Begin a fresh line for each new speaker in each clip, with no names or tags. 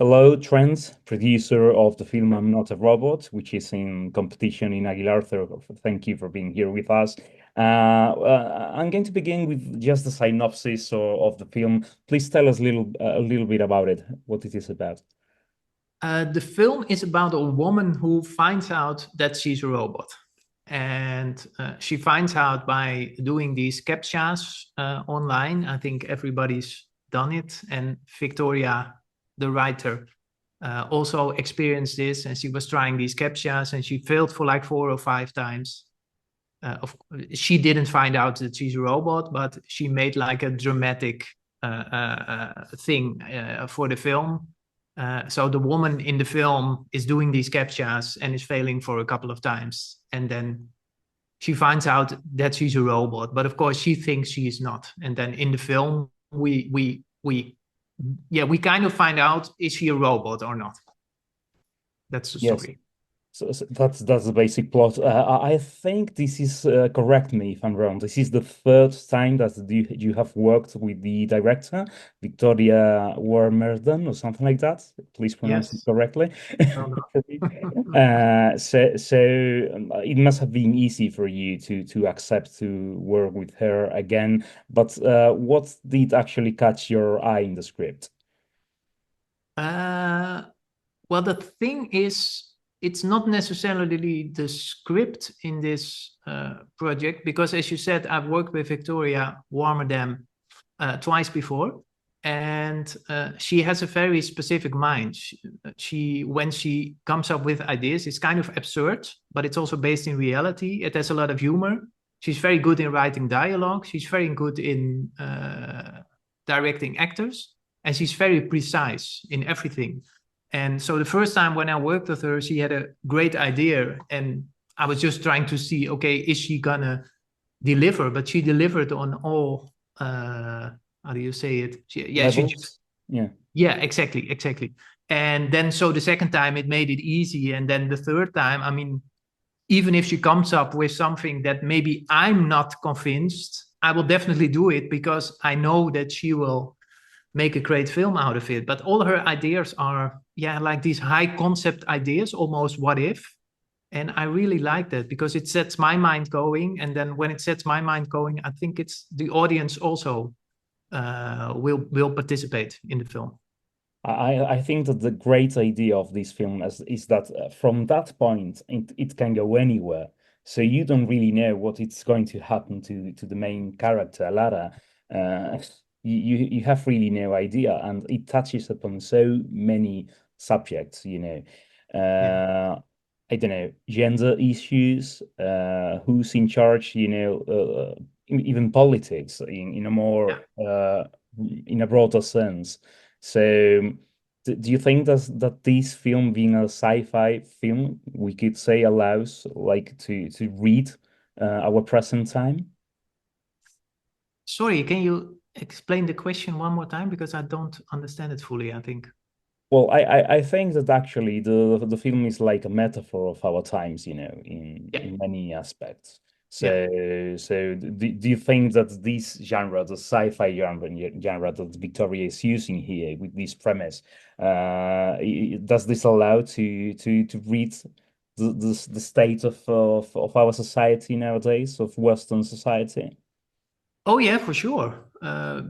Hello, Trent, producer of the film I'm Not a Robot, which is in competition in Aguilar. Thank you for being here with us. I'm going to begin with just the synopsis of the film. Please tell us a little bit about it, what it is about.
The film is about a woman who finds out that she's a robot. And she finds out by doing these captchas online. I think everybody's done it. And Victoria, the writer, also experienced this. And she was trying these captchas and she failed for like 4 or 5 times. She didn't find out that she's a robot, but she made like a dramatic thing for the film. So the woman in the film is doing these captchas and is failing for a couple of times, and then she finds out that she's a robot. But of course, she thinks she is not. And then in the film, we kind of find out, is she a robot or not? That's the
Yes.
story.
So that's the basic plot. I think this is correct me if I'm wrong. This is the third time that you have worked with the director, Victoria WARMERDAM or something like that. Please pronounce it
Yes.
correctly.
Well done.
So it must have been easy for you to accept to work with her again. But what did actually catch your eye in the script?
uh, well, the thing is, it's not necessarily the script in this project, because as you said, I've worked with Victoria Warmerdam twice before, and she has a very specific mind. When she comes up with ideas, it's kind of absurd, but it's also based in reality. It has a lot of humor. She's very good in writing dialogue. She's very good in directing actors, and she's very precise in everything. And so the first time when I worked with her, she had a great idea, and I was just trying to see, okay, is she gonna deliver? But she delivered on all. How do you say it? She just,
Levels? Yeah.
yeah, exactly. And then so the second time it made it easy, and then the third time, I mean, even if she comes up with something that maybe I'm not convinced, I will definitely do it because I know that she will make a great film out of it. But all her ideas are, yeah, like these high concept ideas, almost what if. And I really like that because it sets my mind going. And then when it sets my mind going, I think it's the audience also will participate in the film.
I think that the great idea of this film is that from that point it can go anywhere. So you don't really know what it's going to happen to the main character, Lara. Uh, you have really no idea, and it touches upon so many subjects, you know.
Yeah.
I don't know, gender issues, who's in charge, you know, even politics in a
Yeah.
more in a broader sense. So, do you think that this film, being a sci-fi film, we could say allows like to read our present time?
Sorry, can you explain the question one more time? Because I don't understand it fully, I think.
Well, I think that actually the film is like a metaphor of our times, you know,
Yeah.
in many aspects.
Yeah.
So do you think that this genre, the sci-fi genre that Victoria is using here with this premise, does this allow to read the state of our society nowadays, of Western society?
Oh yeah, for sure.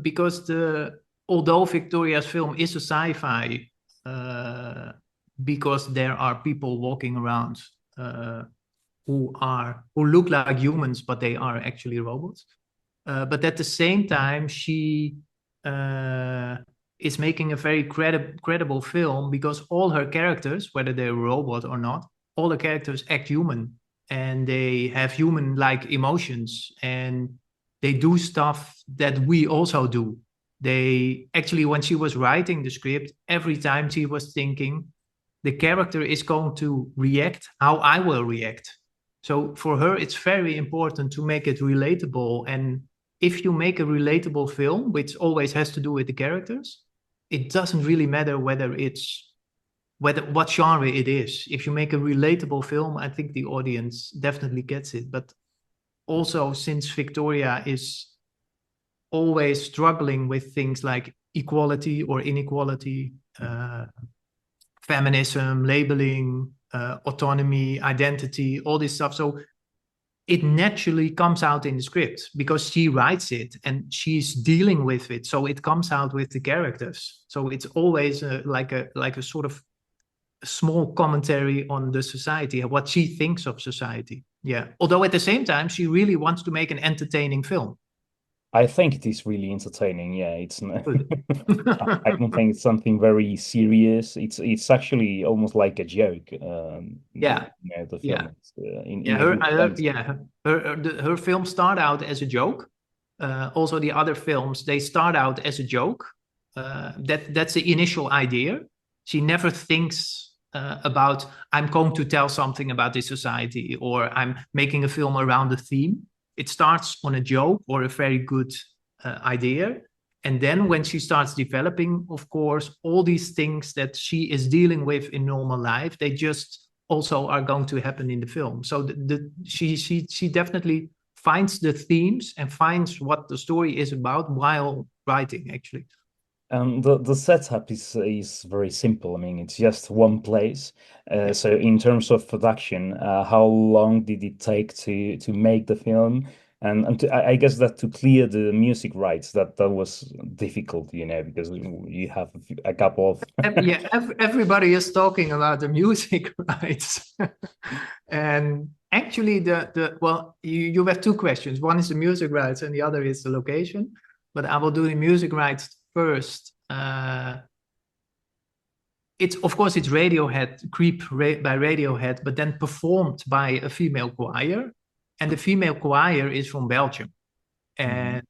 Because although Victoria's film is a sci-fi, uh, because there are people walking around uh, who look like humans, but they are actually robots. But at the same time, she uh, is making a very credible film because all her characters, whether they're robot or not, all the characters act human and they have human-like emotions and they do stuff that we also do. They actually, when she was writing the script, every time she was thinking, the character is going to react how I will react. So for her, it's very important to make it relatable. And if you make a relatable film, which always has to do with the characters, it doesn't really matter whether what genre it is. If you make a relatable film, I think the audience definitely gets it. But also, since Victoria is always struggling with things like equality or inequality, feminism, labeling, autonomy, identity, all this stuff. So it naturally comes out in the script because she writes it and she's dealing with it. So it comes out with the characters. So it's always like a sort of small commentary on the society and what she thinks of society. Yeah. Although at the same time, she really wants to make an entertaining film.
I think it is really entertaining. Yeah, it's I don't think it's something very serious. It's actually almost like a joke.
Yeah.
The film.
Yeah.
Is, in a good sense.
Her films start out as a joke. Also, the other films, they start out as a joke. That's the initial idea. She never thinks about, I'm going to tell something about this society, or I'm making a film around a theme. It starts on a joke or a very good idea. And then when she starts developing, of course, all these things that she is dealing with in normal life, they just also are going to happen in the film. So she definitely finds the themes and finds what the story is about while writing, actually.
The setup is very simple. I mean, it's just one place. So in terms of production, how long did it take to make the film? And I guess that to clear the music rights, that was difficult, because you have a couple of
everybody is talking about the music rights. And actually well, you have two questions. One is the music rights and the other is the location. But I will do the music rights first. It's of course it's Radiohead, Creep by Radiohead, but then performed by a female choir, and the female choir is from Belgium. And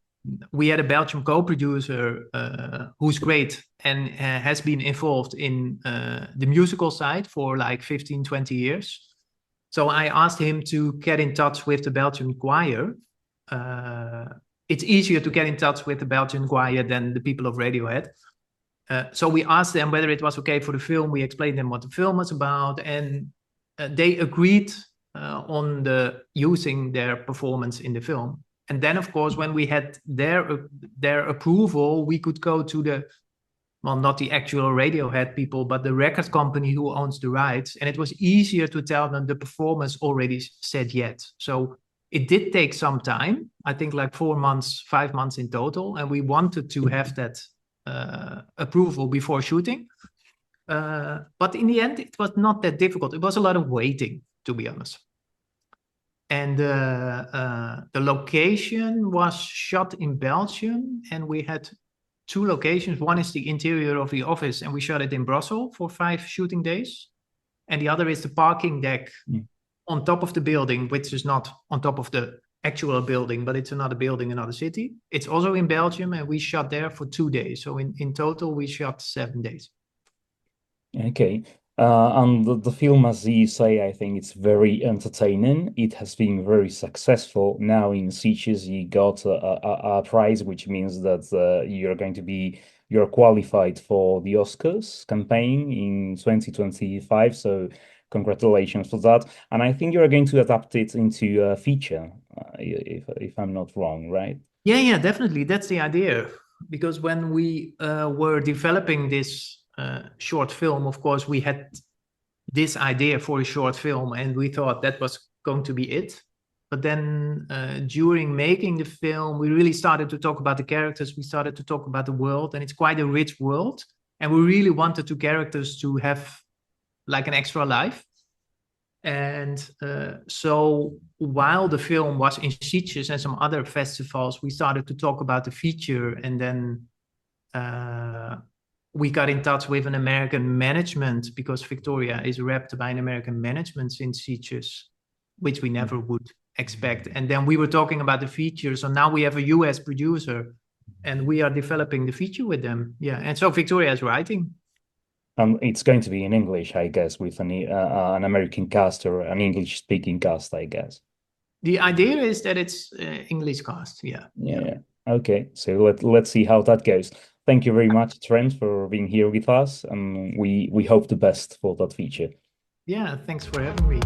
we had a Belgian co-producer who's great and has been involved in the musical side for like 15-20 years. So I asked him to get in touch with the Belgian choir. It's easier to get in touch with the Belgian choir than the people of Radiohead. So we asked them whether it was okay for the film. We explained them what the film was about, and they agreed on using their performance in the film. And then, of course, when we had their approval, we could go to not the actual Radiohead people, but the record company who owns the rights. And it was easier to tell them the performance already said yes. So it did take some time, I think like 4 months, 5 months in total. And we wanted to have that approval before shooting. But in the end, it was not that difficult. It was a lot of waiting, to be honest. And the location was shot in Belgium, and we had 2 locations. One is the interior of the office, and we shot it in Brussels for 5 shooting days. And the other is the parking deck on top of the building, which is not on top of the actual building, but it's another building, another city. It's also in Belgium, and we shot there for 2 days. So in total, we shot 7 days.
Okay. And the film, as you say, I think it's very entertaining. It has been very successful. Now in Sitges, you got a prize, which means that you're qualified for the Oscars campaign in 2025. So congratulations for that. And I think you're going to adapt it into a feature, if I'm not wrong, right?
Yeah, definitely. That's the idea. Because when we were developing this short film, of course, we had this idea for a short film, and we thought that was going to be it. But then during making the film, we really started to talk about the characters. We started to talk about the world, and it's quite a rich world. And we really wanted the characters to have like an extra life. And so while the film was in Sitges and some other festivals, we started to talk about the feature. And then we got in touch with an American management, because Victoria is repped by an American management in Sitges, which we never would expect. And then we were talking about the feature. So now we have a US producer, and we are developing the feature with them. Yeah, and so Victoria is writing.
It's going to be in English, I guess, with an American cast or an English-speaking cast, I guess.
The idea is that it's English cast, yeah.
Yeah. Okay, so let's see how that goes. Thank you very much, Trent, for being here with us, and we hope the best for that feature.
Yeah, thanks for having me.